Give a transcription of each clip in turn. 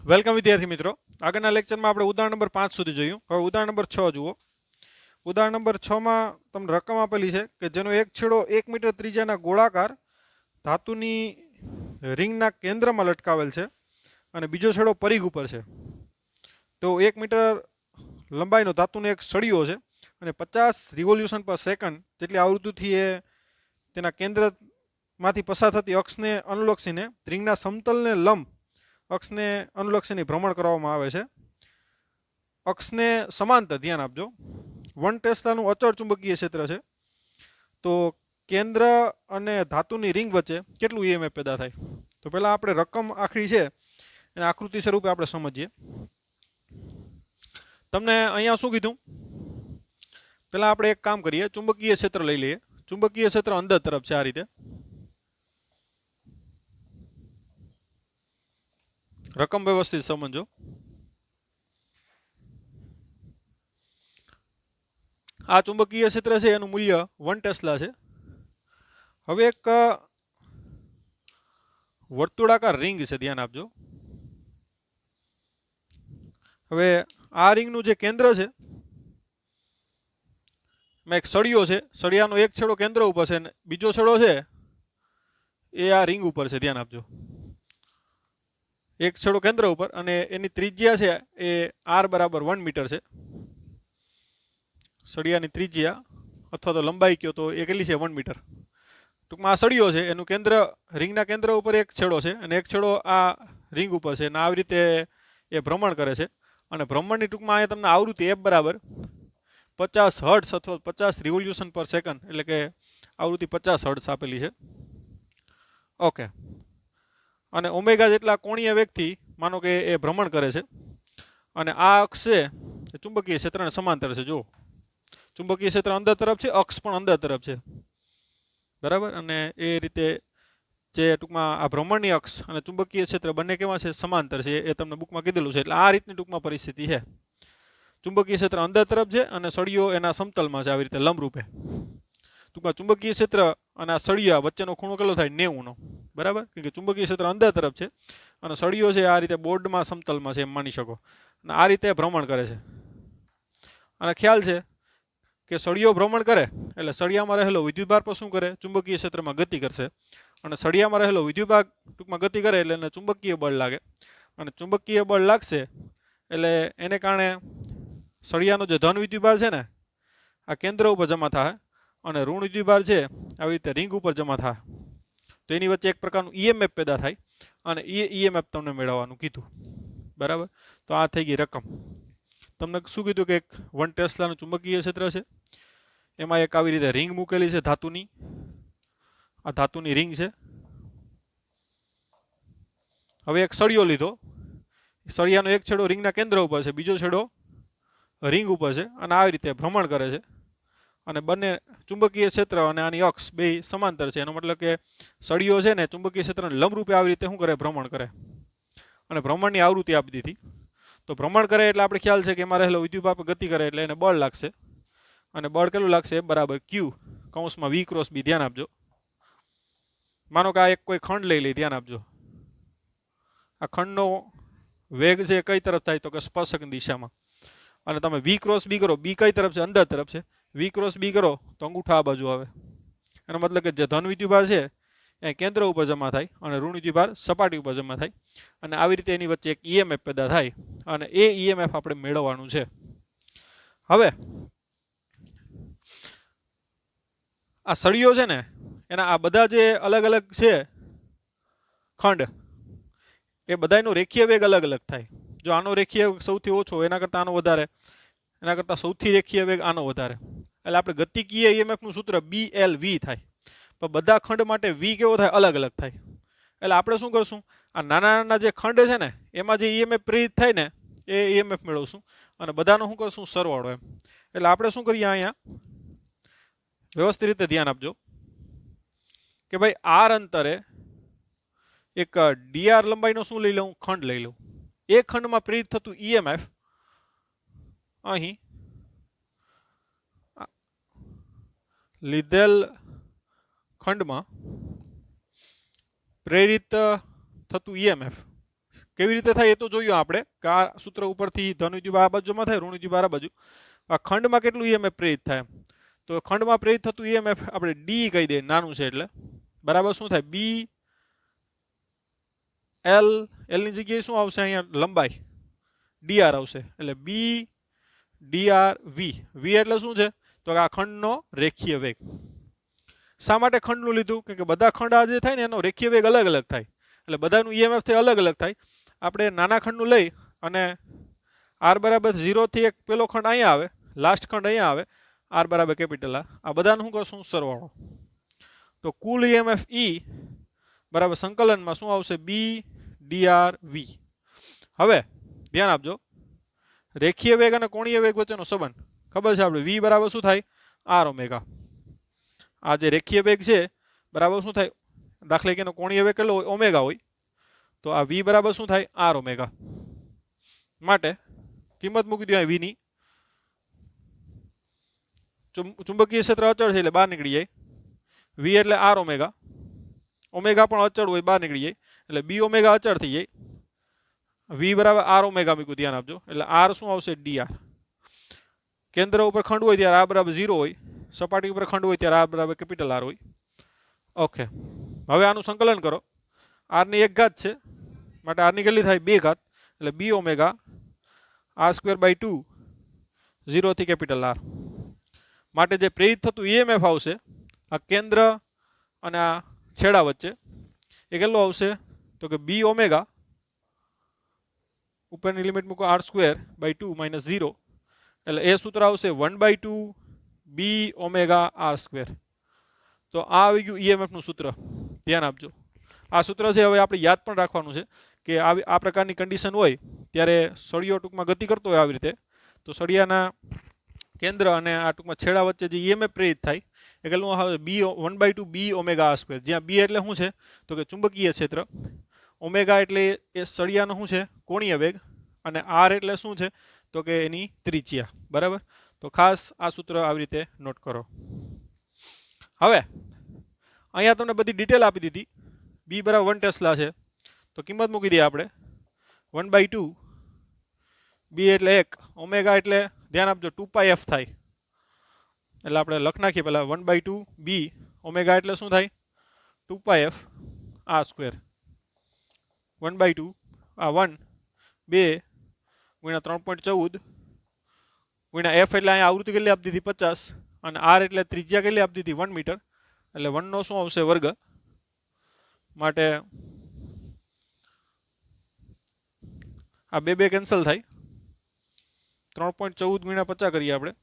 Welcome વિદ્યાર્થી મિત્રો. આગળના લેક્ચરમાં આપણે ઉદાહરણ નંબર 5 સુધી જોયું. હવે ઉદાહરણ નંબર 6 જુઓ. ઉદાહરણ નંબર 6 માં તમને રકમ આપેલી છે કે જેનો એક છેડો 1 મીટર ત્રિજ્યાના ગોળાકાર ધાતુની રિંગના કેન્દ્રમાં લટકાવેલ છે અને બીજો છેડો પરિઘ ઉપર છે. તો 1 મીટર લંબાઈનો ધાતુનો એક સળિયો છે અને 50 રિવોલ્યુશન પર સેકન્ડ જેટલી આવૃત્તિથી એ તેના કેન્દ્રમાંથી પસાર થતી અક્ષને અનુલક્ષીને રિંગના સમતલને લંબ અક્ષને અનુલક્ષીને ભ્રમણ કરવામાં આવે છે. અક્ષને સમાંતર ધ્યાન આપજો. 1 ટેસ્લાનું અચળ ચુંબકીય ક્ષેત્ર છે. તો કેન્દ્ર અને ધાતુની રિંગ વચ્ચે કેટલું ઈએમએફ પેદા થાય? તો પહેલાં આપણે રકમ આખરી છે એને આકૃતિ સ્વરૂપે આપણે સમજીએ. તમને અહીંયા શું કીધું? પહેલાં આપણે એક કામ કરીએ, ચુંબકીય ક્ષેત્ર લઈ લઈએ. ચુંબકીય ક્ષેત્ર અંદર તરફ છે આ રીતે. રકમ વ્યવસ્થિત સમજો. આ ચુંબકીય ક્ષેત્ર છે એનું મૂલ્ય 1 ટેસ્લા છે. હવે એક વર્તુળાકાર રિંગ છે, ધ્યાન આપજો. હવે આ રિંગનું જે કેન્દ્ર છે એમાં એક સળિયો છે. સળિયાનો એક છેડો કેન્દ્ર ઉપર છે અને બીજો છેડો છે એ આ રિંગ ઉપર છે, ધ્યાન આપજો. એક છેડો કેન્દ્ર ઉપર અને એની ત્રિજ્યા છે એ r બરાબર 1 મીટર છે. સળિયાની ત્રિજ્યા અથવા તો લંબાઈ કયો તો એ કેટલી છે? 1 મીટર. ટૂંકમાં આ સળિયો છે એનું કેન્દ્ર, રિંગના કેન્દ્ર ઉપર એક છેડો છે અને એક છેડો આ રિંગ ઉપર છે અને આવી રીતે એ ભ્રમણ કરે છે. અને ભ્રમણની ટૂંકમાં અહીંયા તમને આવૃત્તિ f બરાબર 50 હર્ટ્ઝ અથવા 50 રિવોલ્યુશન પર સેકન્ડ, એટલે કે આવૃત્તિ 50 હર્ટ્ઝ આપેલી છે. ઓકે. અને ઓમેગા જેટલા કોણીય વેગથી માનો કે એ ભ્રમણ કરે છે અને આ અક્ષ છે એ ચુંબકીય ક્ષેત્રને સમાંતર છે. જો ચુંબકીય ક્ષેત્ર અંદર તરફ છે, અક્ષ પણ અંદર તરફ છે, બરાબર. અને એ રીતે જે ટૂંકમાં આ ભ્રમણની અક્ષ અને ચુંબકીય ક્ષેત્ર બંને કેવા છે? સમાંતર છે. એ તમને બુકમાં કીધેલું છે. એટલે આ રીતની ટૂંકમાં પરિસ્થિતિ છે. ચુંબકીય ક્ષેત્ર અંદર તરફ છે અને સળિયો એના સમતલમાં છે, આવી રીતે લંબરૂપે. ટૂંકમાં ચુંબકીય ક્ષેત્ર અને આ સળિયા વચ્ચેનો ખૂણો કેટલો થાય? 90નો, બરાબર. કારણ કે ચુંબકીય ક્ષેત્ર અંદર તરફ છે અને સળિયો છે આ રીતે બોર્ડમાં સમતલમાં છે, એમ માની શકો. અને આ રીતે ભ્રમણ કરે છે. અને ખ્યાલ છે કે સળિયો ભ્રમણ કરે એટલે સળિયામાં રહેલો વિદ્યુતભાર પર શું કરે? ચુંબકીય ક્ષેત્રમાં ગતિ કરશે. અને સળિયામાં રહેલો વિદ્યુતભાર ટૂંકમાં ગતિ કરે એટલે એને ચુંબકીય બળ લાગે. અને ચુંબકીય બળ લાગશે એટલે એને કારણે સળિયાનો જે ધન વિદ્યુતભાર છે ને આ કેન્દ્ર ઉપર જમા થાય અને ઋણ વિદ્યુતભાર છે આવી રીતે રિંગ ઉપર જમા થાય. તો એની વચ્ચે એક પ્રકારનું ઈએમએફ પેદા થાય અને એ ઈએમએફ તમને મેળવવાનું કીધું, બરાબર. તો આ થઈ ગઈ રકમ. તમને શું કીધું કે એક 1 ટેસ્લાનું ચુંબકીય ક્ષેત્ર છે, એમાં એક આવી રીતે રિંગ મૂકેલી છે ધાતુની. આ ધાતુની રિંગ છે. હવે એક સળિયો લીધો. સળિયાનો એક છેડો રિંગના કેન્દ્ર ઉપર છે, બીજો છેડો રિંગ ઉપર છે અને આવી રીતે ભ્રમણ કરે છે. અને બંને ચુંબકીય ક્ષેત્ર અને આની અક્ષ બે સમાંતર છે. એનો મતલબ કે સળિયો છે ને ચુંબકીય ક્ષેત્રને લંબરૂપે આવી રીતે શું કરે? ભ્રમણ કરે. અને ભ્રમણની આવૃત્તિ આપી દીધી. તો ભ્રમણ કરે એટલે આપણે ખ્યાલ છે કે એમાં રહેલો વિદ્યુતભાર પર ગતિ કરે એટલે એને બળ લાગશે. અને બળ કેટલું લાગશે? F બરાબર Q કૌંસમાં V ક્રોસ B. ધ્યાન આપજો. માનો કે આ એક કોઈ ખંડ લઈ લઈ, ધ્યાન આપજો. આ ખંડનો વેગ છે કઈ તરફ થાય? તો કે સ્પર્શક દિશામાં. અને તમે V ક્રોસ B કરો, B કઈ તરફ છે? અંદર તરફ છે. V ક્રોસ B કરો તો અંગૂઠા આ બાજુ આવે. એનો મતલબ કે જે ધન વિદ્યુતભાર છે એ કેન્દ્ર ઉપર જમા થાય અને ઋણ વિદ્યુતભાર સપાટી ઉપર જમા થાય. અને આવી રીતે એની વચ્ચે એક ઈએમએફ પેદા થાય અને એ ઈએમએફ આપણે મેળવવાનું છે. હવે આ સળિયો છે ને એના આ બધા જે અલગ અલગ છે ખંડ, એ બધાનો રેખીય વેગ અલગ અલગ થાય. જો આનો રેખીય વેગ સૌથી ઓછો, એના કરતાં આનો વધારે, એના કરતાં સૌથી રેખીય વેગ આનો વધારે. એટલે આપણે ગતિકીય ઈએમએફનું સૂત્ર BLV થાય. પણ બધા ખંડ માટે V કેવો થાય? અલગ અલગ થાય. એટલે આપણે શું કરશું? આ નાના નાના જે ખંડ છે ને એમાં જે ઈએમએફ પ્રેરિત થાય ને એ ઈએમએફ મેળવશું અને બધાનો શું કરશું? સરવાળો એમ. એટલે આપણે શું કરીએ અહીંયા વ્યવસ્થિત રીતે ધ્યાન આપજો કે ભાઈ આર અંતરે એક ડીઆર લંબાઈનો શું લઈ લઉં? ખંડ લઈ લઉં. એ ખંડમાં પ્રેરિત થતું ઈએમએફ અહીં લીધેલ ખંડમાં પ્રેરિત થતું ઈએમએફ કેવી રીતે થાય એ તો જોયું આપણે કે આ સૂત્ર ઉપરથી ધન વિદ્યુત આ બાજુમાં થાય, ઋણ વિદ્યુત આ બાજુ. આ ખંડમાં કેટલું ઈએમએફ પ્રેરિત થાય? તો ખંડમાં પ્રેરિત થતું ઈએમએફ આપણે ડી કહી દઈએ, નાનું છે એટલે. બરાબર શું થાય? બી એલ, એલની જગ્યાએ શું આવશે અહીંયા? લંબાઈ ડીઆર આવશે. એટલે બી ડીઆર વી. વી એટલે શું છે? તો આ ખંડનો રેખીય વેગ. શા માટે ખંડનું લીધું? કે બધા ખંડ આ જે થાય ને એનો રેખીય વેગ અલગ અલગ થાય, એટલે બધાનું ઈએમએફ થી અલગ અલગ થાય. આપણે નાના ખંડનું લઈ અને આર બરાબર 0 થી એક પેલો ખંડ અહીંયા આવે, લાસ્ટ ખંડ અહીંયા આવે, આર બરાબર કેપિટલ આર. આ બધાનું શું કરશું? સરવાળો. તો કુલ ઈએમએફ ઈ બરાબર સંકલનમાં શું આવશે? બી ડીઆર વી. હવે ધ્યાન આપજો, રેખીય વેગ અને કોણીય વેગ વચ્ચેનો સંબંધ ખબર છે આપણે? વી બરાબર શું થાય? R omega. આ જે રેખીય વેગ છે બરાબર શું થાય? દાખલા કે એનો કોણીય વેગ કેટલો હોય? ઓમેગા હોય. તો આ વી બરાબર શું થાય? R omega. માટે કિંમત મૂકી દો વી ની. ચુંબકીય ક્ષેત્ર અચળ છે એટલે બહાર નીકળી જાય. વી એટલે આર ઓમેગા. ઓમેગા પણ અચળ હોય, બહાર નીકળી જાય એટલે બી ઓમેગા અચળ થઈ જાય. વી બરાબર આર ઓમેગા મૂક્યું, ધ્યાન આપજો. એટલે આર શું આવશે? ડીઆર. કેન્દ્ર ઉપર ખંડ હોય ત્યારે આ બરાબર 0 હોય, સપાટી ઉપર ખંડ હોય ત્યારે આ બરાબર કેપિટલ આર હોય. ઓકે, હવે આનું સંકલન કરો. આર ની 1 ઘાત છે માટે આર ની કેટલી થાય? 2 ઘાત. એટલે બી ઓમેગા આર સ્ક્વેર બાય 2 0 થી કેપિટલ આર. માટે જે પ્રેરિત થતું ઈએમએફ આવશે આ કેન્દ્ર અને આ છેડા વચ્ચે એ કેટલો આવશે? તો કે બી ઓમેગા ઉપરની લિમિટ મૂકો આર સ્ક્વેર બાય 2 માઇનસ 0, એટલે એ સૂત્ર આવશે 1/2 બી ઓમેગા આર સ્ક્વેર. તો આ આવી ગયું ઈએમએફ નું સૂત્ર. ધ્યાન આપજો, આ સૂત્ર છે હવે આપણે યાદ પણ રાખવાનું છે કે આ પ્રકારની કન્ડિશન હોય ત્યારે સળિયો ટૂંકમાં ગતિ કરતો હોય આવી રીતે, તો સળિયાના કેન્દ્ર અને આ ટૂંકમાં છેડા વચ્ચે જે ઈએમએફ પ્રેરિત થાય એ કેટલું આવે? બી 1/2 બી ઓમેગા આર સ્ક્વેર. જ્યાં બી એટલે શું છે? તો કે ચુંબકીય ક્ષેત્ર. ઓમેગા એટલે એ સળિયાનો શું છે? કોણીય વેગ. અને આર એટલે શું છે? તો કે એની ત્રિજ્યા. બરાબર, તો ખાસ આ સૂત્ર આવી રીતે નોટ કરો. હવે અહીંયા તમને બધી ડિટેલ આપી દીધી. બી બરાબર 1 ટેસ્લા છે તો કિંમત મૂકી દઈએ આપણે 1/2 બી એટલે 1, ઓમેગા એટલે ધ્યાન આપજો 2πf થાય, એટલે આપણે લખ નાખીએ પહેલા 1/2 બી ઓમેગા એટલે શું થાય? 2πf R square. 1/2 આ 1 2 ગુણ્યા 3.14 ગુણ્યા એફ એટલે અહીંયા આવૃત્તિ કેટલી આપી દીધી? 50, અને આર એટલે ત્રિજ્યા કેટલી આપી દીધી? 1 મીટર. એટલે 1 નો શું આવશે? વર્ગ. માટે આ 2 કેન્સલ થાય. 3.14 ગુણ્યા 50 કરીએ આપણે,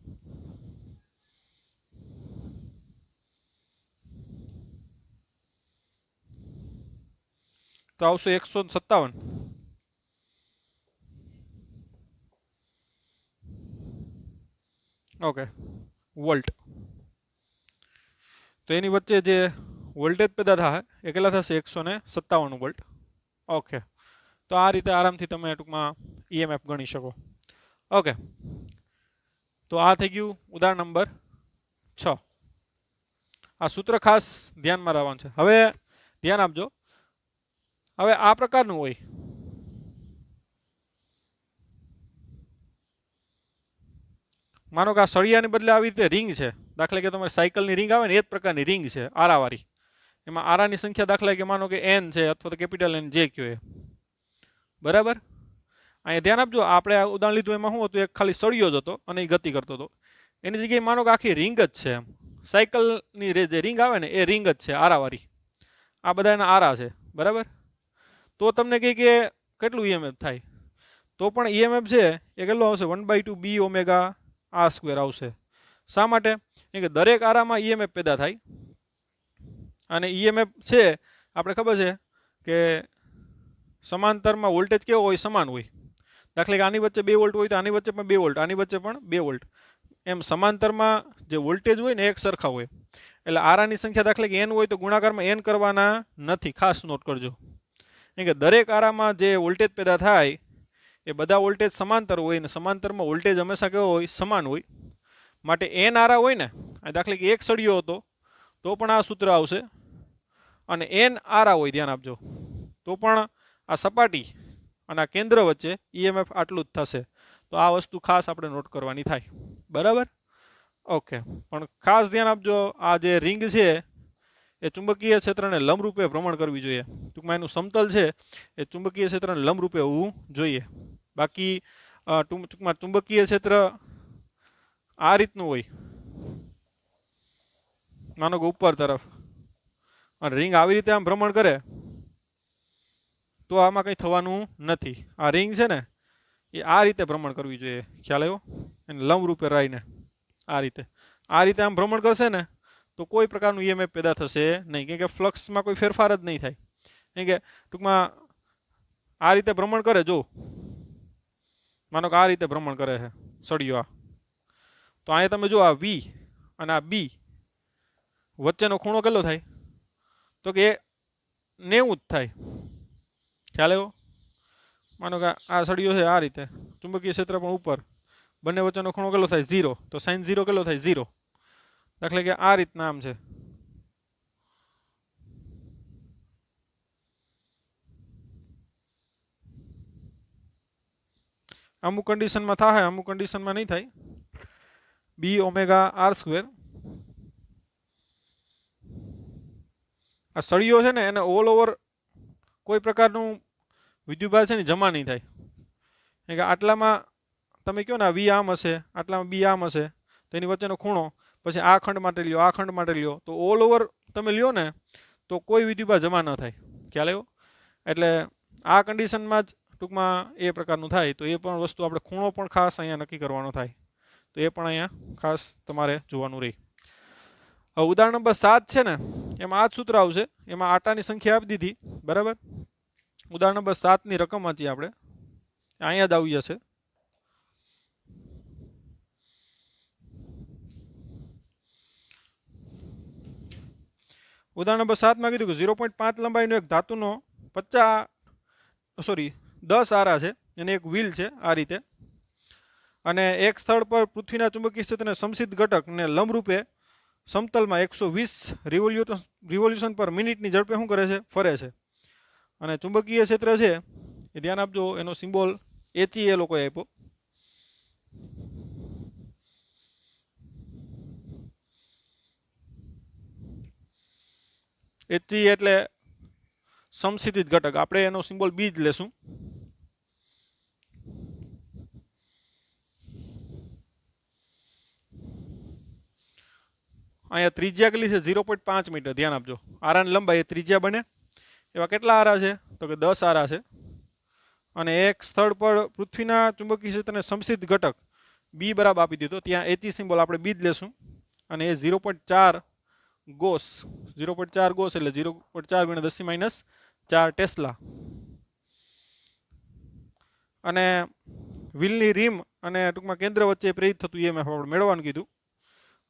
તો આવશે 157. Okay, volt. તો એની વચ્ચે જે વોલ્ટેજ પેદા થાય એ કેટલા થશે? 157 વોલ્ટ. ઓકે, તો આ રીતે આરામથી તમે ટૂંકમાં ઈએમએફ ગણી શકો. ઓકે, તો આ થઈ ગયું ઉદાહરણ નંબર 6. આ સૂત્ર ખાસ ધ્યાનમાં રાખવાનું છે. હવે ધ્યાન આપજો, હવે આ પ્રકારનું હોય. માનો કે આ સળિયાની બદલે આવી રીતે રિંગ છે. દાખલા કે તમારી સાયકલની રિંગ આવે ને એ જ પ્રકારની રિંગ છે, આરાવાળી. એમાં આરાની સંખ્યા દાખલા કે માનો કે એન છે અથવા તો કેપિટલ એન જે કયો એ. બરાબર, અહીંયા ધ્યાન આપજો, આપણે આ ઉદાહરણ લીધું એમાં શું હતું? એક ખાલી સળિયો જ હતો અને એ ગતિ કરતો હતો. એની જગ્યાએ માનો કે આખી રિંગ જ છે. એમ સાયકલની જે રિંગ આવે ને એ રિંગ જ છે, આરાવાળી. આ બધા એના આરા છે. બરાબર, તો તમને કહે કે કેટલું ઈએમએફ થાય? તો પણ ઈએમએફ છે એ કેટલો આવશે? 1/2 બી ઓમેગા આર સ્ક્વેર આવશે. શા માટે? કેમ કે દરેક આરામાં ઈએમએફ પેદા થાય, અને ઈએમએફ છે આપણે ખબર છે કે સમાંતરમાં વોલ્ટેજ કેવો હોય? સમાન હોય. દાખલા કે આની વચ્ચે 2 વોલ્ટ હોય તો આની વચ્ચે પણ 2 વોલ્ટ, આની વચ્ચે પણ 2 વોલ્ટ. એમ સમાંતરમાં જે વોલ્ટેજ હોય ને એક સરખા હોય. એટલે આરાની સંખ્યા દાખલા કે n હોય તો ગુણાકારમાં n કરવાના નથી, ખાસ નોટ કરજો. કેમ કે દરેક આરામાં જે વોલ્ટેજ પેદા થાય એ બધા વોલ્ટેજ સમાંતર હોય, ને સમાંતરમાં વોલ્ટેજ હંમેશા કેવો હોય? સમાન હોય. માટે n આરા હોય ને, દાખલા કે એક સળિયો હતો તો પણ આ સૂત્ર આવશે, અને n આરા હોય ધ્યાન આપજો તો પણ આ સપાટી અને આ કેન્દ્ર વચ્ચે ઈએમએફ આટલું જ થશે. તો આ વસ્તુ ખાસ આપણે નોટ કરવાની થાય. બરાબર? ઓકે. પણ ખાસ ધ્યાન આપજો, આ જે રિંગ છે એ ચુંબકીય ક્ષેત્રને લંબરૂપે ભ્રમણ કરવી જોઈએ. ટૂંકમાં એનું સમતલ છે એ ચુંબકીય ક્ષેત્રને લંબરૂપે હોવું જોઈએ. બાકી ટૂંકમાં ચુંબકીય ક્ષેત્ર આ રીતનું હોય, માનો કે ઉપર તરફ, અને રિંગ આવી રીતે આમ ભ્રમણ કરે તો આમાં કંઈ થવાનું નથી. આ રિંગ છે ને એ આ રીતે ભ્રમણ કરવી જોઈએ. ખ્યાલ આવ્યો? એને લંબરૂપે રહીને આ રીતે આમ ભ્રમણ કરશે ને તો કોઈ પ્રકારનું ઈએમએફ પેદા થશે નહીં, કેમ કે ફ્લક્સમાં કોઈ ફેરફાર જ નહીં થાય. કેમ કે ટૂંકમાં આ રીતે ભ્રમણ કરે, જો માનો કે આ રીતે ભ્રમણ કરે છે સળિયો, તો અહીંયા તમે જો આ વી અને આ બી વચ્ચેનો ખૂણો કેટલો થાય? તો કે 90 જ થાય. ખ્યાલ આવ્યો? માનો કે આ સળિયો છે આ રીતે, ચુંબકીય ક્ષેત્ર પણ ઉપર, બંને વચ્ચેનો ખૂણો કેટલો થાય? 0. તો sin 0 કેટલો થાય? 0. દાખલા કે આ રીતના આમ છે. અમુક કન્ડિશનમાં થાય, અમુક કન્ડિશનમાં નહીં થાય. બી ઓમેગા આર સ્ક્વેર, આ સળિયો છે ને એને ઓલ ઓવર કોઈ પ્રકારનું વિદ્યુતભાર છે ને જમા નહીં થાય. કે આટલામાં તમે કહો ને આ વી આમ હશે, આટલામાં બી આમ હશે, તો એની વચ્ચેનો ખૂણો, પછી આ ખંડ માટે લ્યો, આ ખંડ માટે લ્યો, તો ઓલ ઓવર તમે લ્યો ને તો કોઈ વિદ્યુતભાર જમા ન થાય. ખ્યાલ આવ્યો? એટલે આ કન્ડિશનમાં જ ટૂંકમાં એ પ્રકારનું થાય. તો એ પણ વસ્તુ આપણે ખૂણો પણ ખાસ અહીંયા નક્કી કરવાનો થાય. તો એ પણ અહીંયા ખાસ તમારે જોવાનું રહે. હવે ઉદાહરણ નંબર 7 છે ને એમાં આ જ સૂત્ર આવશે. એમાં આટાની સંખ્યા આપી દીધી. બરાબર? ઉદાહરણ નંબર 7ની રકમ વાંચીએ આપણે, અહીંયા જ આવી જશે. ઉદાહરણ નંબર 7માં કીધું કે 0.5 લંબાઈનો એક ધાતુનો 10 આરા છે, અને એક વ્હીલ છે આ રીતે, અને એક સ્થળ પર પૃથ્વીના ચુંબકીય ક્ષેત્રને સમસિદ્ધ ઘટકને લંબરૂપે સમતલમાં 120 રિવોલ્યુશન પર મિનિટની ઝડપે શું કરે છે? ફરે છે. અને ચુંબકીય ક્ષેત્ર છે એ ધ્યાન આપજો, એનો સિમ્બોલ એચઈ એ લોકોએ આપ્યો. એચઈ એટલે સમસિદ્ધ ઘટક. આપણે એનો સિમ્બોલ બી જ લેશું. અહીંયા ત્રિજ્યા કેટલી છે? 0.5 મીટર. ધ્યાન આપજો, આરાની લંબાઈ એ ત્રિજ્યા બને. એવા કેટલા આરા છે? તો કે 10 આરા છે. અને એક સ્થળ પર પૃથ્વીના ચુંબકીય ક્ષેત્રને સમસિદ્ધ ઘટક બી બરાબર આપી દીધો. ત્યાં એચઈ સિમ્બોલ આપણે બી જ લેશું. અને એ 0.4 ગોસ, 0.4 ગોસ એટલે 0.4 × 10⁻⁴ ટેસ્લા. અને વ્હીલની રીમ અને ટૂંકમાં કેન્દ્ર વચ્ચે પ્રેરિત થતું ઈએમએફ આપણે મેળવવાનું કીધું.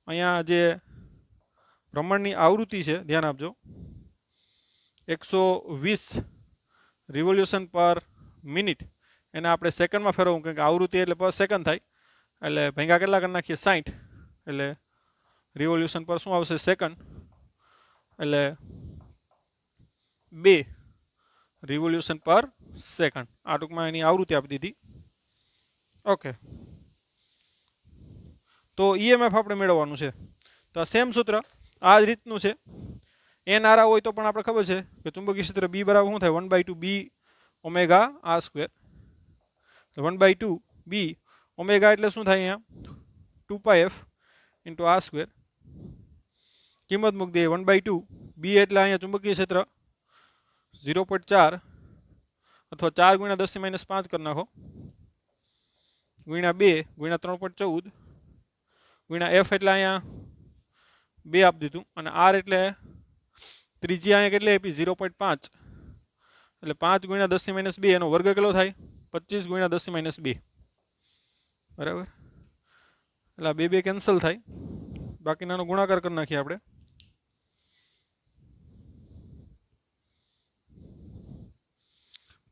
અહીંયા જે ભ્રમણની આવૃત્તિ છે ધ્યાન આપજો, 120 રિવોલ્યુશન પર મિનિટ. એને આપણે સેકન્ડમાં ફેરવવું, કેમ કે આવૃત્તિ એટલે પર સેકન્ડ થાય. એટલે ભેગા કેટલા કરી નાખીએ? 60. એટલે રિવોલ્યુશન પર શું આવશે? સેકન્ડ. એટલે 2 રિવોલ્યુશન પર સેકન્ડ. આ ટૂંકમાં એની આવૃત્તિ આપી દીધી. ઓકે. તો ઈએમએફ આપણે મેળવવાનું છે. તો સેમ સૂત્ર આ જ રીતનું છે. એન આરા હોય તો પણ આપણે ખબર છે કે ચુંબકીય ક્ષેત્ર બી બરાબર શું થાય? 1/2 બી ઓમેગા આર સ્ક્વેર. 1/2 બી ઓમેગા એટલે શું થાય? અહીંયા 2πf ઇન્ટુ આર સ્ક્વેર. કિંમત મૂકી દઈએ 1/2 બી એટલે અહીંયા ચુંબકીય ક્ષેત્ર 0.4 અથવા 4 × 10⁻⁵ કરી નાખો, ગુણ્યા 2 ગુણ્યા 3.14 ગુણ્યા એફ એટલે અહીંયા 2 આપી દીધું, અને આર એટલે ત્રિજ્યા અહીંયા કેટલી આપી? 0.5. એટલે 5 × 10⁻², એનો વર્ગ કેટલો થાય? 25 × 10⁻². બરાબર? એટલે 2 કેન્સલ થાય, બાકીનાનો ગુણાકાર કરી નાખીએ આપણે.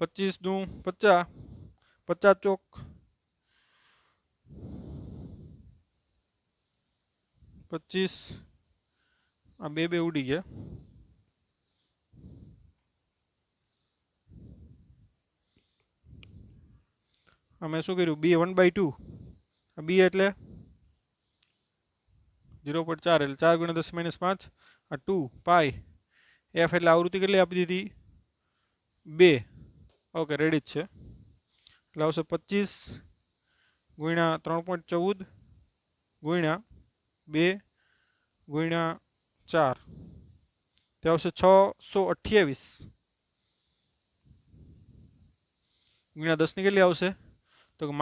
25 દુ 50, 50 ચોક 25, આ 2 ઉડી ગયા. અમે શું કર્યું બી 1/2 બી એટલે 0.4 એટલે 4 × 10 - 5 આ 2 પાઈ એફ એટલે આવૃત્તિ કેટલી આપી દીધી 2 ઓકે રેડી જ છે એટલે આવશે 25 × 3.14 × 2 × 4 તે આવશે 628 × 10 ની કેટલી આવશે તો -5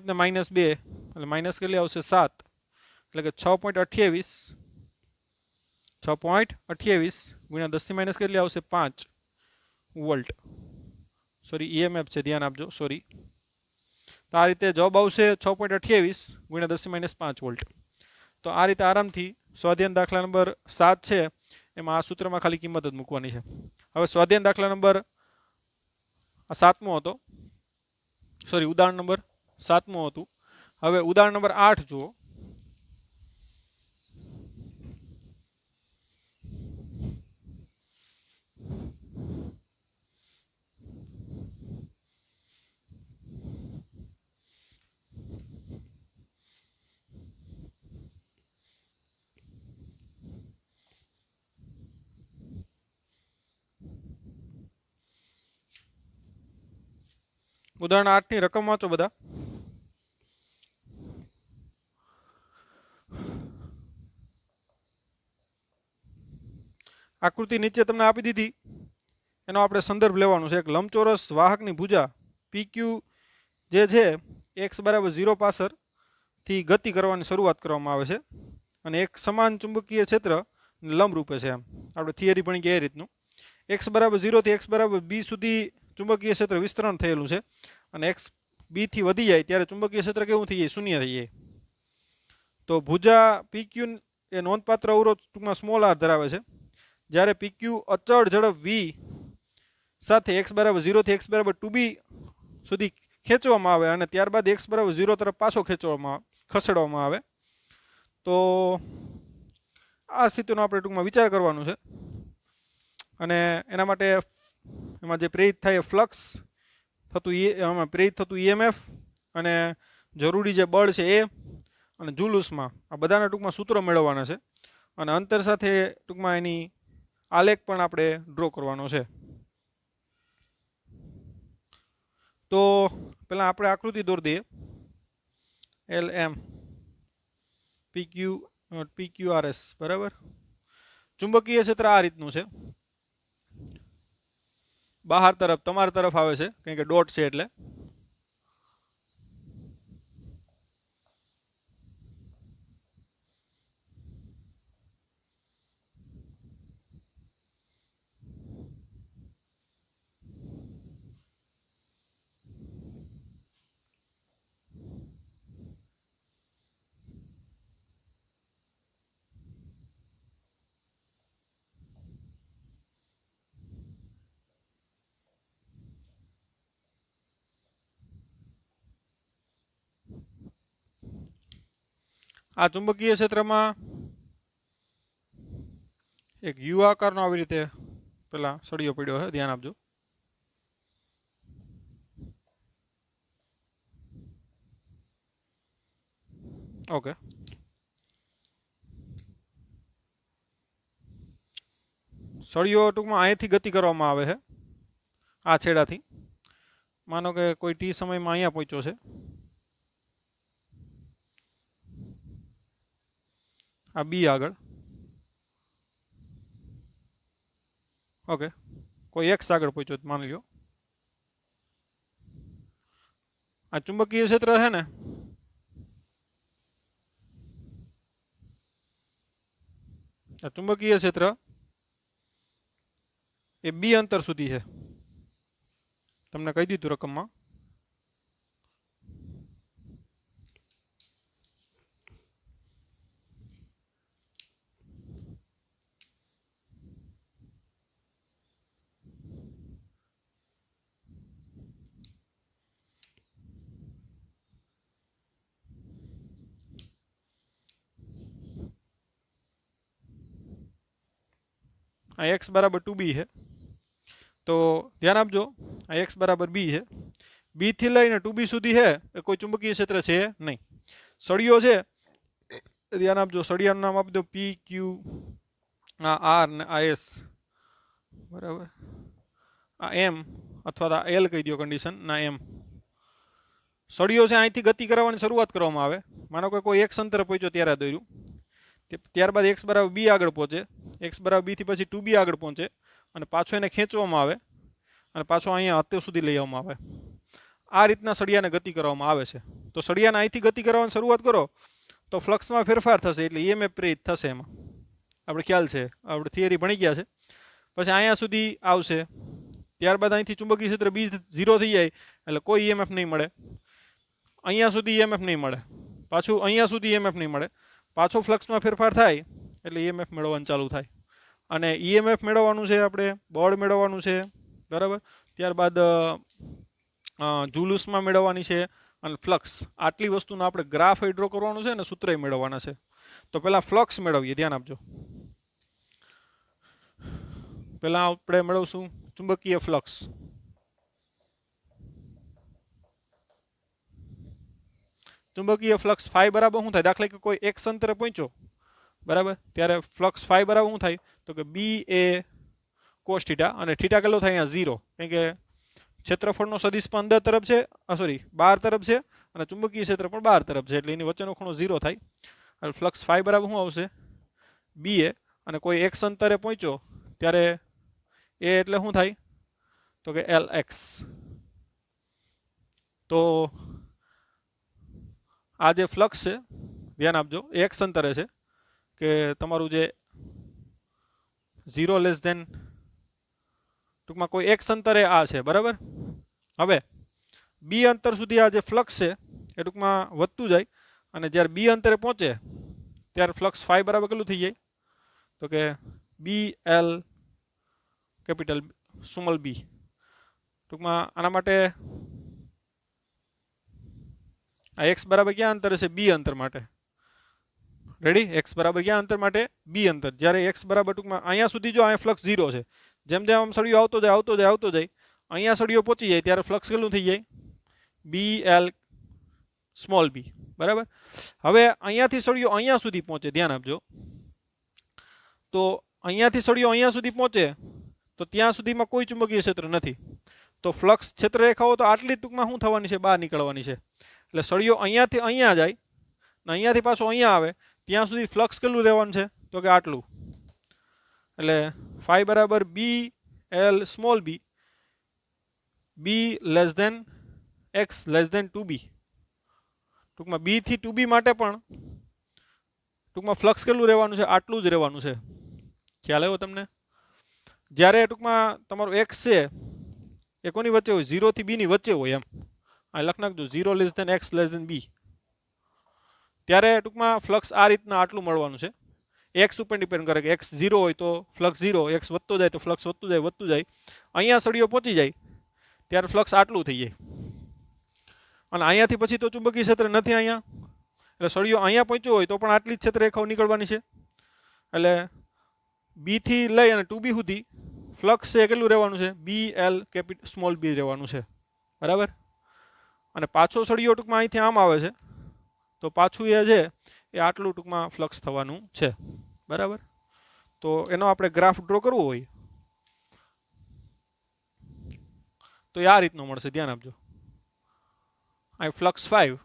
ને -2 એટલે માઇનસ કેટલી આવશે 7 એટલે કે 6.28 × 10 ની માઇનસ કેટલી આવશે 5 વોલ્ટ સોરી ઈએમએફ છે ધ્યાન આપજો સોરી તો આ રીતે જવાબ આવશે 6.28 × 10 - 5 વોલ્ટ તો આ રીતે આરામથી સ્વાધ્યાયન દાખલા નંબર 7 છે એમાં આ સૂત્રમાં ખાલી કિંમત જ મૂકવાની છે હવે સ્વાધ્યાયન દાખલા નંબર આ 7મો હતો સોરી ઉદાહરણ નંબર 7મો હતું હવે ઉદાહરણ નંબર 8 જુઓ ઉદાહરણ 8 ની રકમ વાંચો બધા આકૃતિ નીચે તમને આપી દીધી એનો આપણે સંદર્ભ લેવાનો છે એક લંબચોરસ વાહકની ભુજા PQ જે છે x = 0 પાછળથી ગતિ કરવાની શરૂઆત કરવામાં આવે છે અને એક સમાન ચુંબકીય ક્ષેત્ર લંબ રૂપે છે એમ આપણે થિયરી ભણી ગયા એ રીતનું x = 0 થી x = b સુધી ચુંબકીય ક્ષેત્ર વિસ્તરણ થયેલું છે અને x b થી વધી જાય ત્યારે ચુંબકીય ક્ષેત્ર કેવું થઈ જાય શૂન્ય થઈ જાય તો ભુજા PQ એ નોંધપાત્ર અવરોધ ટૂંકમાં સ્મોલ r ધરાવે છે જ્યારે PQ અચળ ઝડપ v સાથે x = 0 થી x = 2b સુધી ખેંચવામાં આવે અને ત્યારબાદ x = 0 તરફ પાછો ખસેડવામાં આવે તો આ સ્થિતિનો આપણે ટૂંકમાં વિચાર કરવાનો છે અને એના માટે એમાં જે પ્રેરિત થાય ફ્લક્સ થતું એમાં પ્રેરિત થતું EMF અને જરૂરી જે બળ છે એ અને જૂલ ઉષ્મા આ બધાના ટૂંકમાં સૂત્રો મેળવવાના છે અને અંતર સાથે ટૂંકમાં એની આલેખ પણ આપણે ડ્રો કરવાનો છે તો પહેલાં આપણે આકૃતિ દોરી દઈએ LM PQRS બરાબર ચુંબકીય ક્ષેત્ર આ રીતનું છે બહાર તરફ તમારી તરફ આવે છે કારણ કે ડોટ છે એટલે આ ચુંબકીય ક્ષેત્રમાં એક યુ આકારનો આવી રીતે પેલા સળિયો પડ્યો છે ધ્યાન આપજો ઓકે સળિયો ટૂંકમાં અહીંથી ગતિ કરવામાં આવે છે આ છેડાથી માનો કે કોઈ ટી સમયમાં અહીંયા પહોંચ્યો છે આ બી આગળ ઓકે કોઈ એક્સ આગળ પહોંચ્યો માની લો આ ચુંબકીય ક્ષેત્ર છે ને આ ચુંબકીય ક્ષેત્ર એ બી અંતર સુધી છે તમને કહી દીધું રકમમાં આ x = 2b है तो ध्यान આપજો આ x = b है બી થી લઈને ટુ બી સુધી છે એ કોઈ ચુંબકીય ક્ષેત્ર છે નહીં. સળિયો છે, ધ્યાન આપજો, સળિયાનું નામ આપી દો પી ક્યુ, આ આર ને આ એસ, બરાબર, આ એમ અથવા તો એલ કહી દો કન્ડિશન ના એમ. સળિયો છે અહીંથી ગતિ કરાવવાની શરૂઆત કરવામાં આવે. માનો કે કોઈ એક અંતરે પહોંચ્યો ત્યારે દોર્યું, ત્યારબાદ એક્સ બરાબર બી આગળ પહોંચે, એક્સ બરાબર બીથી પછી ટુ બી આગળ પહોંચે અને પાછો એને ખેંચવામાં આવે અને પાછો અહીંયા અત્યાર સુધી લઈ આવવામાં આવે. આ રીતના સળિયાને ગતિ કરવામાં આવે છે. તો સળિયાને અહીંથી ગતિ કરવાની શરૂઆત કરો તો ફ્લક્સમાં ફેરફાર થશે, એટલે ઈએમએફ પ્રેરિત થશે. એમાં આપણે ખ્યાલ છે, આપણે થિયરી ભણી ગયા છે. પછી અહીંયા સુધી આવશે, ત્યારબાદ અહીંથી ચુંબકીય ક્ષેત્ર બી 0 થઈ જાય એટલે કોઈ ઈએમએફ નહીં મળે. અહીંયા સુધી ઈએમએફ નહીં મળે, પાછું અહીંયા સુધી ઈએમએફ નહીં મળે, પાછો ફ્લક્સમાં ફેરફાર થાય એટલે ઈએમએફ મેળવવાનું ચાલુ થાય. અને ઈએમએફ મેળવવાનું છે, આપણે બળ મેળવવાનું છે, બરાબર. ત્યારબાદ જુલુસમાં મેળવવાની છે અને ફ્લક્સ. આટલી વસ્તુનો આપણે ગ્રાફ ડ્રો કરવાનું છે અને સૂત્રય મેળવવાના છે. તો પહેલા ફ્લક્સ મેળવીએ, ધ્યાન આપજો. પહેલા આપણે મેળવશું ચુંબકીય ફ્લક્સ. ચુંબકીય ફ્લક્સ ફાઈ બરાબર શું થાય? દાખલા કે કોઈ એક અંતરે પહોંચ્યો, બરાબર, ત્યારે ફ્લક્સ ફાઈ બરાબર શું થાય? તો કે બી એ કોસ થીટા, અને થીટા કેટલો થાય અહીંયા 0, કારણ કે ક્ષેત્રફળનો સદિશ પણ અંદર તરફ છે, બહાર તરફ છે, અને ચુંબકીય ક્ષેત્ર પણ બહાર તરફ છે, એટલે એની વચ્ચેનો ખૂણો 0 થાય. એટલે ફ્લક્સ ફાઈ બરાબર શું આવશે? બી એ, અને કોઈ એક અંતરે પહોંચ્યો ત્યારે એ એટલે શું થાય? તો કે એલ એક્સ. તો આ જે ફ્લક્સ છે, ધ્યાન આપજો, એક અંતરે છે કે તમારું જે 0 લેસ ધેન, ટૂંકમાં કોઈ એક અંતરે આ છે, બરાબર. હવે બી અંતર સુધી આ જે ફ્લક્સ છે એ ટૂંકમાં વધતું જાય, અને જ્યારે બી અંતરે પહોંચે ત્યારે ફ્લક્સ ફાઈ બરાબર કેટલું થઈ જાય? તો કે B L capital small B. ટૂંકમાં આના માટે આ એક્સ બરાબર ક્યાં અંતર છે? બી અંતર માટે. રેડી? એક્સ બરાબર ક્યાં અંતર માટે? બી અંતર. જ્યારે એક્સ બરાબર ટૂંકમાં અહીંયા સુધી, જો અહીંયા ફ્લક્સ 0 છે, જેમ જેમ આમ સળિયો આવતો જાય અહીંયા સળિયો પહોંચી જાય ત્યારે ફ્લક્સ કેટલું થઈ જાય? બી એલ સ્મોલ બી, બરાબર. હવે અહીંયાથી સળિયો અહીંયા સુધી પહોંચે, ધ્યાન આપજો. તો અહીંયાથી સળિયો અહીંયા સુધી પહોંચે તો ત્યાં સુધીમાં કોઈ ચુંબકીય ક્ષેત્ર નથી. તો ફ્લક્સ ક્ષેત્રરેખાઓ તો આટલી ટૂંકમાં શું થવાની છે? બહાર નીકળવાની છે. એટલે સળિયો અહીંયાથી અહીંયા જાય ને અહીંયાથી પાછો અહીંયા આવે ત્યાં સુધી ફ્લક્સ કેટલું રહેવાનું છે? તો કે આટલું. એટલે ફાઈ બરાબર B L small B, B less than x less than 2b. ટૂંકમાં બી થી 2b માટે પણ ટૂંકમાં ફ્લક્સ કેટલું રહેવાનું છે? આટલું જ રહેવાનું છે. ખ્યાલ આવ્યો તમને? જ્યારે ટૂંકમાં તમારું એક્સ છે એ કોની વચ્ચે હોય? 0 થી b ની વચ્ચે હોય. એમ આ લખ નાખજો, 0 less than x less than b. ત્યારે ટૂંકમાં ફ્લક્સ આ રીતના આટલું મળવાનું છે. એક્સ ઉપર ડિપેન્ડ કરે કે એક્સ 0 હોય તો ફ્લક્સ 0, એક્સ વધતો જાય તો ફ્લક્સ વધતું જાય. અહીંયા સળિયો પહોંચી જાય ત્યારે ફ્લક્સ આટલું થઈ જાય, અને અહીંયાથી પછી તો ચુંબકીય ક્ષેત્ર નથી અહીંયા, એટલે સળિયો અહીંયા પહોંચ્યો હોય તો પણ આટલી જ ક્ષેત્રરેખાઓ નીકળવાની છે. એટલે બી થી લઈ અને 2b સુધી ફ્લક્સ છે કેટલું રહેવાનું છે? B L capital small B રહેવાનું છે, બરાબર. અને પાછો સળિયો ટૂંકમાં અહીંથી આમ આવે છે તો પાછું એ છે એ આટલું ટૂંકમાં ફ્લક્સ થવાનું છે, બરાબર. તો એનો આપણે ગ્રાફ ડ્રો કરવો હોય તો આ રીતનો મળશે. ધ્યાન આપજો. આ ફ્લક્સ 5,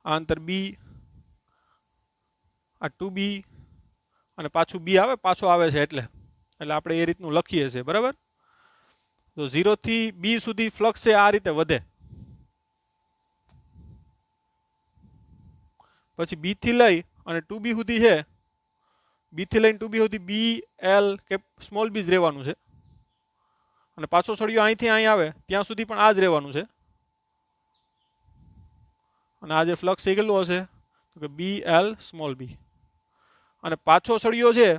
આ અંતર બી, આ 2b, અને પાછું બી આવે, પાછો આવે છે એટલે આપણે એ રીતનું લખીએ છીએ, બરાબર. તો 0 થી બી સુધી ફ્લક્સ છે આ રીતે વધે. પછી બી થી લઈ અને 2b સુધી છે, બી થી લઈને 2b સુધી બી એલ કે સ્મોલ બી જ રહેવાનું છે, અને પાછો સળિયો અહીંથી અહીં આવે ત્યાં સુધી પણ આ જ રહેવાનું છે. અને આ જે ફ્લક્સ એ કેટલું હશે? તો કે બી એલ સ્મોલ બી. અને પાછો સળિયો છે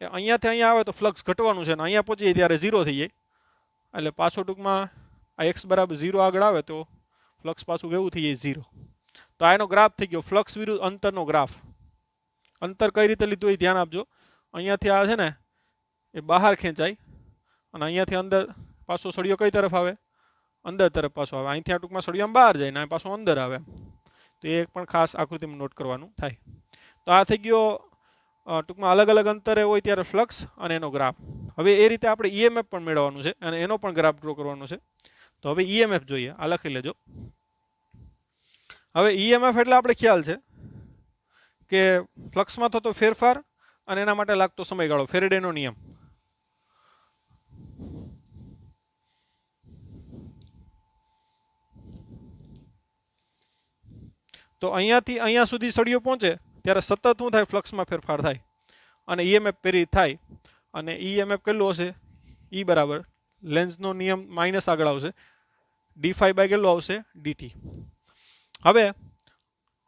એ અહીંયાથી અહીંયા આવે તો ફ્લક્સ ઘટવાનું છે, અને અહીંયા પહોંચી જાય ત્યારે 0 થઈ જાય. એટલે પાછો ટૂંકમાં આ એક્સ બરાબર 0 આગળ આવે તો ફ્લક્સ પાછું કેવું થઈ જાય? 0. તો આ એનો ગ્રાફ થઈ ગયો, ફ્લક્સ વિરુદ્ધ અંતરનો ગ્રાફ. અંતર કઈ રીતે લીધું એ ધ્યાન આપજો. અહીંયાથી આ છે ને એ બહાર ખેંચાય, અને અહીંયાથી અંદર પાછો સળિયો કઈ તરફ આવે? અંદર તરફ પાછો આવે, અહીંથી આ ટૂંકમાં સળિયો આમ બહાર જાય ને પાછો અંદર આવે. તો એ એક પણ ખાસ આકૃતિમાં નોટ કરવાનું થાય. તો આ થઈ ગયો ટૂંકમાં અલગ અલગ અંતરે હોય ત્યારે ફ્લક્સ અને એનો ગ્રાફ. હવે એ રીતે આપણે ઈએમએફ પણ મેળવવાનું છે અને એનો પણ ગ્રાફ ડ્રો કરવાનો છે. તો હવે ઈએમએફ જોઈએ, આ લખી લેજો. હવે ઈએમએફ એટલે આપણે ખ્યાલ છે કે ફ્લક્સમાં થતો ફેરફાર અને એના માટે લાગતો સમયગાળો, ફેરેડેનો નિયમ. તો અહીંયાથી અહીંયા સુધી સળિયો પહોંચે ત્યારે સતત શું થાય, ફ્લક્સમાં ફેરફાર થાય અને ઈએમએફ પ્રેરિત થાય. અને ઈએમએફ કેટલું હશે, ઈ બરાબર લેન્ઝનો નિયમ માઇનસ આગળ આવશે, ડી5 બાય કેટલું આવશે, ડીટી. હવે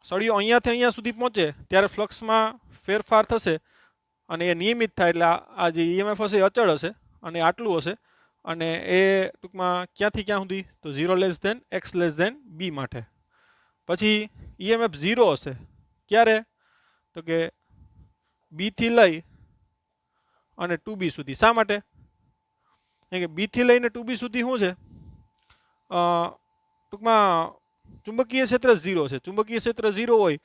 સળિયો અહીંયાથી અહીંયા સુધી પહોંચે ત્યારે ફ્લક્સમાં ફેરફાર થશે અને એ નિયમિત થાય એટલે આ જે ઈએમએફ હશે એ અચળ હશે અને આટલું હશે. અને એ ટૂંકમાં ક્યાંથી ક્યાં સુધી, તો 0 less than x less than b માટે. પછી ઈએમએફ 0 હશે ક્યારે, તો કે બી થી લઈ અને 2b સુધી. શા માટે, કે બી થી લઈને 2b સુધી શું છે, ટૂંકમાં ચુંબકીય ક્ષેત્ર 0 છે. ચુંબકીય ક્ષેત્ર 0 હોય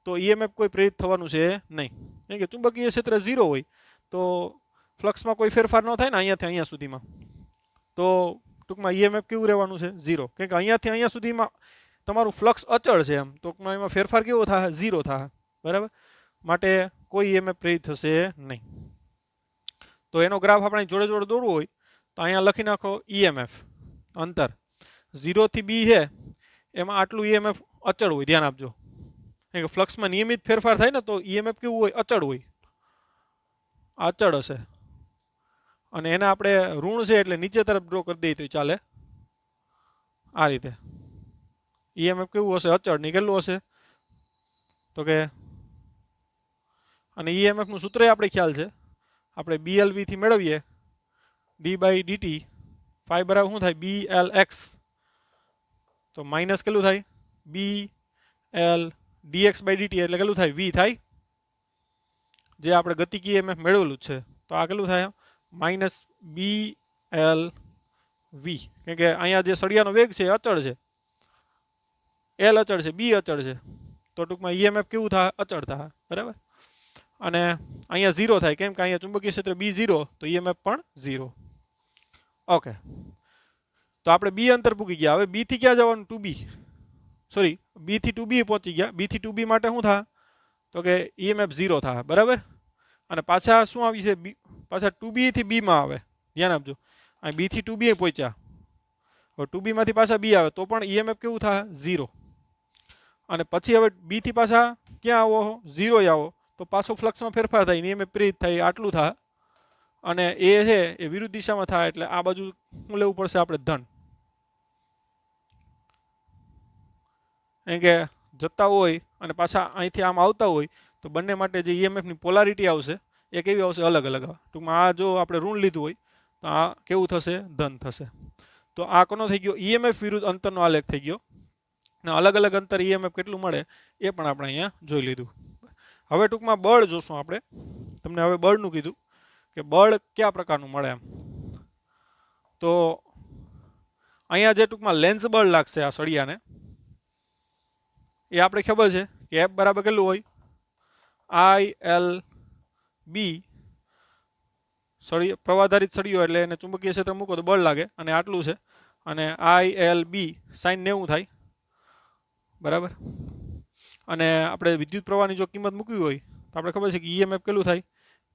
તો ઈએમએફ કોઈ પ્રેરિત થવાનું છે નહીં. કેમ કે ચુંબકીય ક્ષેત્ર 0 હોય તો ફ્લક્સમાં કોઈ ફેરફાર ન થાય ને અહીંયાથી અહીંયા સુધીમાં. તો ટૂંકમાં ઈએમએફ કેવું રહેવાનું છે, 0. કેમ કે અહીંયાથી અહીંયા સુધીમાં તમારું ફ્લક્સ અચળ છે, એમ ટૂંકમાં એમાં ફેરફાર કેવો થાય, 0 થાય. બરાબર, માટે કોઈ ઈએમએફ પ્રેરિત થશે નહીં. તો એનો ગ્રાફ આપણે જોડે જોડે દોરવો હોય તો અહીંયા લખી નાખો ઈએમએફ અંતર 0 થી b છે એમાં આટલું ઈએમએફ અચળ હોય, ધ્યાન આપજો. કે ફ્લક્સમાં નિયમિત ફેરફાર થાય ને તો ઈએમએફ કેવું હોય, અચળ હોય, અચળ હશે. અને એને આપણે ઋણ છે એટલે નીચે તરફ ડ્રો કરી દઈએ તો ચાલે. આ રીતે ઈએમએફ કેવું હશે, અચળ. ની કેટલું હશે, તો કે અને ઈએમએફ નું સૂત્ર આપણે ખ્યાલ છે, આપણે BLV થી મેળવીએ d બાય dt. ફાઈ બરાબર શું થાય, BLX. તો માઇનસ કેટલું થાય, BL dx બાય dt એટલે કેટલું થાય, v થાય, જે આપણે ગતિકીય ઈએમએફ મેળવેલું છે. તો આ કેટલું થાય, માઇનસ BLV. કેમ કે અહીંયા જે સળિયાનો વેગ છે એ અચળ છે, L અચળ છે, B અચળ છે. તો ટૂંકમાં ઈએમએફ કેવું થાય, અચળ થાય. બરાબર, અને અહીંયા 0 થાય કેમ કે અહીંયા ચુંબકીય ક્ષેત્ર B0 તો ઈએમએફ પણ 0. ઓકે, તો આપણે B અંતર પૂકી ગયા. હવે B થી ક્યાં જવાનું, 2B. સોરી, B થી 2B પહોંચી ગયા. B થી 2B માટે શું થાય, તો કે ઈએમએફ 0 થાય. બરાબર, અને પાછા શું આવી છે, પાછા 2B થી B માં આવે. ધ્યાન આપજો, અહીં B થી 2B પહોંચ્યા, હવે 2B માંથી પાછા B આવે તો પણ ઈએમએફ કેવું થાય, 0. અને પછી હવે B થી પાછા ક્યાં આવો, 0 આવો તો પાછો ફ્લક્સમાં ફેરફાર થાય, ઈએમએફ પ્રેરિત થાય, આટલું થાય. અને એ છે એ વિરુદ્ધ દિશામાં થાય એટલે આ બાજુ શું લેવું પડશે આપણે, ધન. એમ કે જતા હોય અને પાછા અહીંથી આમ આવતા હોય તો બંને માટે જે ઈએમએફની પોલારિટી આવશે એ કેવી આવશે, અલગ અલગ. ટૂંકમાં આ જો આપણે ઋણ લીધું હોય તો આ કેવું થશે, ધન થશે. તો આ કોનો થઈ ગયો, ઈએમએફ વિરુદ્ધ અંતરનો આલેખ થઈ ગયો. ને અલગ અલગ અંતર ઈએમએફ કેટલું મળે એ પણ આપણે અહીંયા જોઈ લીધું. હવે ટૂંકમાં બળ જોશું આપણે. તમને હવે બળનું કીધું કે બળ કયા પ્રકારનું મળે એમ. તો અહીંયા જે ટૂંકમાં લેન્સ બળ લાગશે આ સળિયાને, એ આપણે ખબર છે કે F બરાબર કેટલું હોય, ILB. સળિયો પ્રવાધારિત સળિયો એટલે એને ચુંબકીય ક્ષેત્ર મૂકો તો બળ લાગે, અને આટલું છે. અને ILB sin 90 થાય. બરાબર, અને આપણે વિદ્યુત પ્રવાહની જો કિંમત મૂકવી હોય તો આપણે ખબર છે કે ઈએમએફ કેટલું થાય,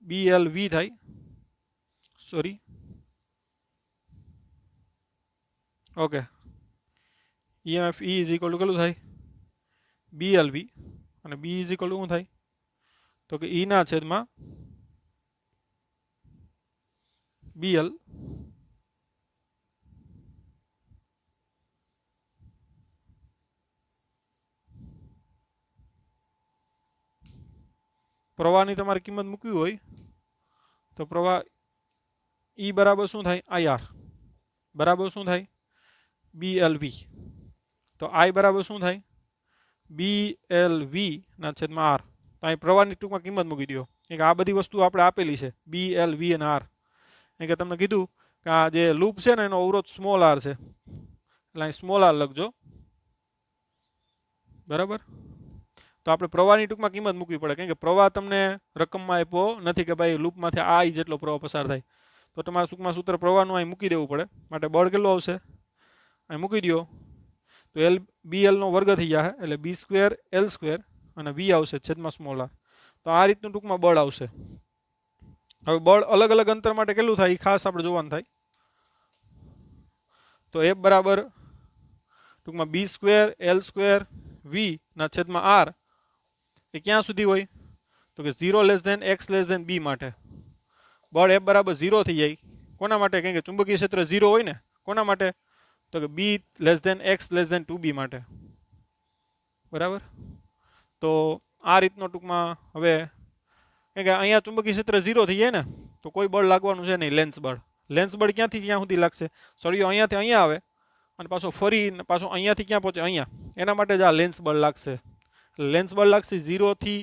BLV થાય. Sorry, okay, EMF E is equal to કેટલું થાય, BLV. અને B ઇઝ ઇક્વલ ટુ શું થાય, તો કે E ના છેદમાં BL. પ્રવાહની તમારે કિંમત મૂકવી હોય તો પ્રવાહ E બરાબર શું થાય, IR બરાબર શું થાય, BLV. તો I બરાબર શું થાય, BLV ના છેદમાં R. તો અહીં પ્રવાહની ટૂંકમાં કિંમત મૂકી દો. કે આ બધી વસ્તુ આપણે આપેલી છે, BLV અને R. કે તમને કીધું કે આ જે લૂપ છે ને એનો અવરોધ સ્મોલ r છે. એટલે અહીં સ્મોલ આર લખજો, બરાબર. તો આપણે પ્રવાહની ટૂંકમાં કિંમત મૂકવી પડે, કેમ કે પ્રવાહ તમને રકમમાં આપ્યો નથી કે ભાઈ લૂપમાંથી આ જેટલો પ્રવાહ પસાર થાય, તો તમારે ટૂંકમાં સૂત્ર પ્રવાહનું અહીં મૂકી દેવું પડે. માટે બળ કેટલું આવશે અહીં મૂકી દો, તો એલ બી એલનો વર્ગ થઈ જશે, એટલે બી સ્ક્વેર એલ સ્ક્વેર અને વી આવશે છેદમાં સ્મોલ આર. તો આ રીતનું ટૂંકમાં બળ આવશે. હવે બળ અલગ અલગ અંતર માટે કેટલું થાય એ ખાસ આપણે જોવાનું થાય. તો એફ બરાબર ટૂંકમાં બી સ્ક્વેર એલ સ્ક્વેર વી ના છેદમાં આર એ ક્યાં સુધી હોય, તો કે 0 less than x less than b માટે બળ એફ બરાબર 0 થઈ જાય. કોના માટે, કેમ કે ચુંબકીય ક્ષેત્ર 0 હોય ને, કોના માટે, તો કે b less than x less than 2b માટે, બરાબર. તો આ રીતનો ટૂંકમાં હવે, કેમ કે અહીંયા ચુંબકીય ક્ષેત્ર 0 થઈ જાય ને, તો કોઈ બળ લાગવાનું છે નહીં. લેન્સ બળ, લેન્સ બળ ક્યાંથી ક્યાં સુધી લાગશે, સળિયો અહીંયાથી અહીંયા આવે અને પાછો અહીંયાથી ક્યાં પહોંચે, અહીંયા. એના માટે જ આ લેન્સ બળ લાગશે. લેન્સ બળ લાગશે 0 થી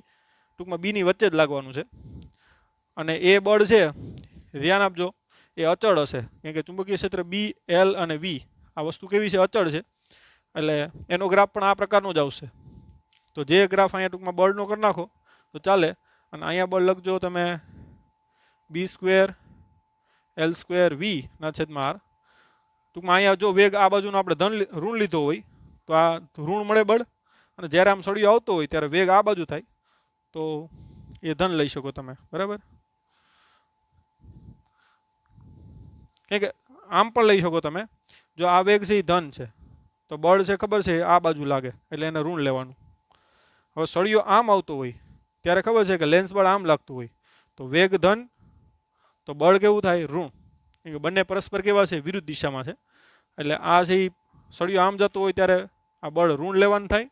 ટૂંકમાં બીની વચ્ચે જ લાગવાનું છે. અને એ બળ છે, ધ્યાન આપજો, એ અચળ હશે, કેમ કે ચુંબકીય ક્ષેત્ર બી એલ અને વી આ વસ્તુ કેવી છે, અચળ છે. એટલે એનો ગ્રાફ પણ આ પ્રકારનો જ આવશે. તો જે ગ્રાફ અહીંયા ટૂંકમાં બળનો કરી નાખો તો ચાલે. અને અહીંયા બળ લખજો તમે બી સ્ક્વેર એલ સ્ક્વેર વી ના છેદમાં આર. ટૂંકમાં અહીંયા જો વેગ આ બાજુનો આપણે ઋણ લીધો હોય તો આ ઋણ મળે બળ, અને જ્યારે આમ સળિયો આવતો હોય ત્યારે વેગ આ બાજુ થાય તો એ ધન લઈ શકો તમે, બરાબર. કેમ કે આમ પણ લઈ શકો તમે, જો આ વેગ છે એ ધન છે તો બળ છે ખબર છે આ બાજુ લાગે એટલે એને ઋણ લેવાનું. હવે સળિયો આમ આવતો હોય ત્યારે ખબર છે કે લેન્સ બળ આમ લાગતું હોય તો વેગ ધન તો બળ કેવું થાય, ઋણ. કેમ કે બંને પરસ્પર કેવા છે, વિરુદ્ધ દિશામાં છે. એટલે આ છે એ સળિયો આમ જતો હોય ત્યારે આ બળ ઋણ લેવાનું થાય,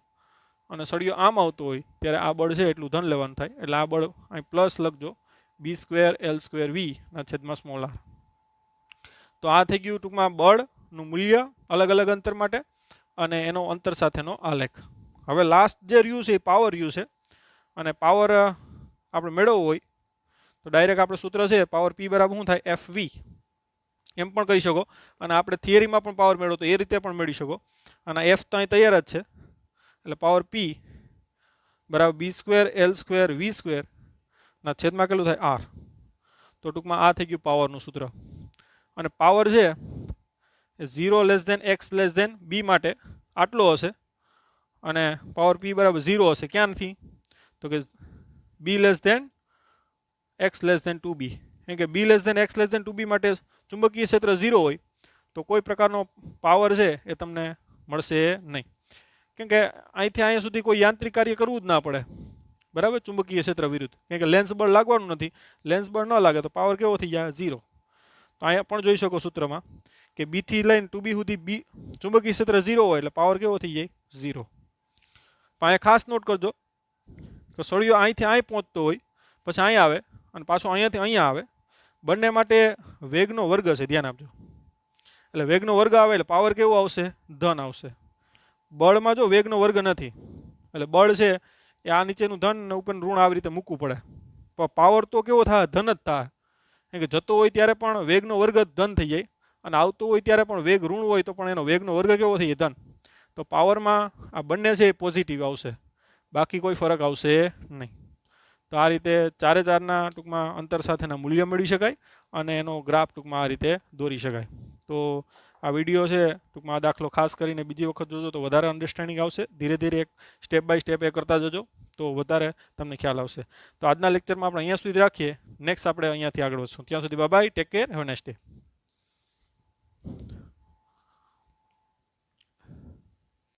અને સળિયો આમ આવતો હોય ત્યારે આ બળ છે એટલું ધન લેવાનું થાય. એટલે આ બળ અહીં પ્લસ લખજો, બી સ્ક્વેર એલ સ્ક્વેર વી ના છેદમાં સ્મોલ આર. તો આ થઈ ગયું ટૂંકમાં બળનું મૂલ્ય અલગ અલગ અંતર માટે અને એનો અંતર સાથેનો આલેખ. હવે લાસ્ટ જે રહ્યું છે એ પાવર રહ્યું છે. અને પાવર આપણે મેળવવો હોય તો ડાયરેક્ટ આપણે સૂત્ર છે પાવર પી બરાબર શું થાય, એફ વી, એમ પણ કહી શકો. અને આપણે થિયરીમાં પણ પાવર મેળવો તો એ રીતે પણ મેળવી શકો. અને એફ તો અહીં તૈયાર જ છે, એટલે પાવર પી બરાબર બી સ્ક્વેર એલ સ્ક્વેર વી સ્ક્વેર ના છેદમાં કેટલું થાય, આર. તો ટૂંકમાં આ થઈ ગયું પાવરનું સૂત્ર. અને પાવર છે એ 0 less than x less than b માટે આટલો હશે, અને પાવર પી બરાબર 0 હશે ક્યાંથી, તો કે b less than x less than 2b. કેમ કે b less than x less than 2b માટે ચુંબકીય ક્ષેત્ર 0 હોય તો કોઈ પ્રકારનો પાવર છે એ તમને મળશે નહીં. કેમ કે અહીંથી અહીંયા સુધી કોઈ યાંત્રિક કાર્ય કરવું જ ના પડે, બરાબર, ચુંબકીય ક્ષેત્ર વિરુદ્ધ. કેમ કે લેન્સ બળ લાગવાનું નથી, લેન્સ બળ ન લાગે તો પાવર કેવો થઈ જાય, 0. તો અહીંયા પણ જોઈ શકો સૂત્રમાં કે બી થી લઈને 2b સુધી બી ચુંબકીય ક્ષેત્ર 0 હોય એટલે પાવર કેવો થઈ જાય, 0. પણ અહીંયા ખાસ નોટ કરજો કે સળિયો અહીંથી અહીં પહોંચતો હોય પછી અહીં આવે અને પાછો અહીંયાથી અહીંયા આવે, બંને માટે વેગનો વર્ગ છે, ધ્યાન આપજો. એટલે વેગનો વર્ગ આવે એટલે પાવર કેવો આવશે, ધન આવશે. બળમાં જો વેગનો વર્ગ નથી એટલે બળ છે એ આ નીચેનું ધન અને ઉપરનું ઋણ આવી રીતે મૂકવું પડે. પણ પાવર તો કેવો થાય, ધન જ થાય. કેમ કે જતો હોય ત્યારે પણ વેગનો વર્ગ જ ધન થઈ જાય, અને આવતો હોય ત્યારે પણ વેગ ઋણ હોય તો પણ એનો વેગનો વર્ગ કેવો થઈ જાય, ધન. તો પાવરમાં આ બંને છે એ પોઝિટિવ આવશે, બાકી કોઈ ફરક આવશે નહીં. તો આ રીતે ચારે ચારના ટૂંકમાં અંતર સાથેના મૂલ્ય મેળવી શકાય અને એનો ગ્રાફ ટૂંકમાં આ રીતે દોરી શકાય. તો આ વિડીયો છે ટૂંકમાં આ દાખલો ખાસ કરીને બીજી વખત જોજો તો વધારે અન્ડરસ્ટેન્ડિંગ આવશે. ધીરે ધીરે એક સ્ટેપ બાય સ્ટેપ એ કરતા જજો તો વધારે તમને ખ્યાલ આવશે. તો આજના લેક્ચરમાં આપણે અહીંયા સુધી રાખીએ. નેક્સ્ટ આપણે અહીંયાથી આગળ વધશું. ત્યાં સુધી bye bye, take care, have a nice day.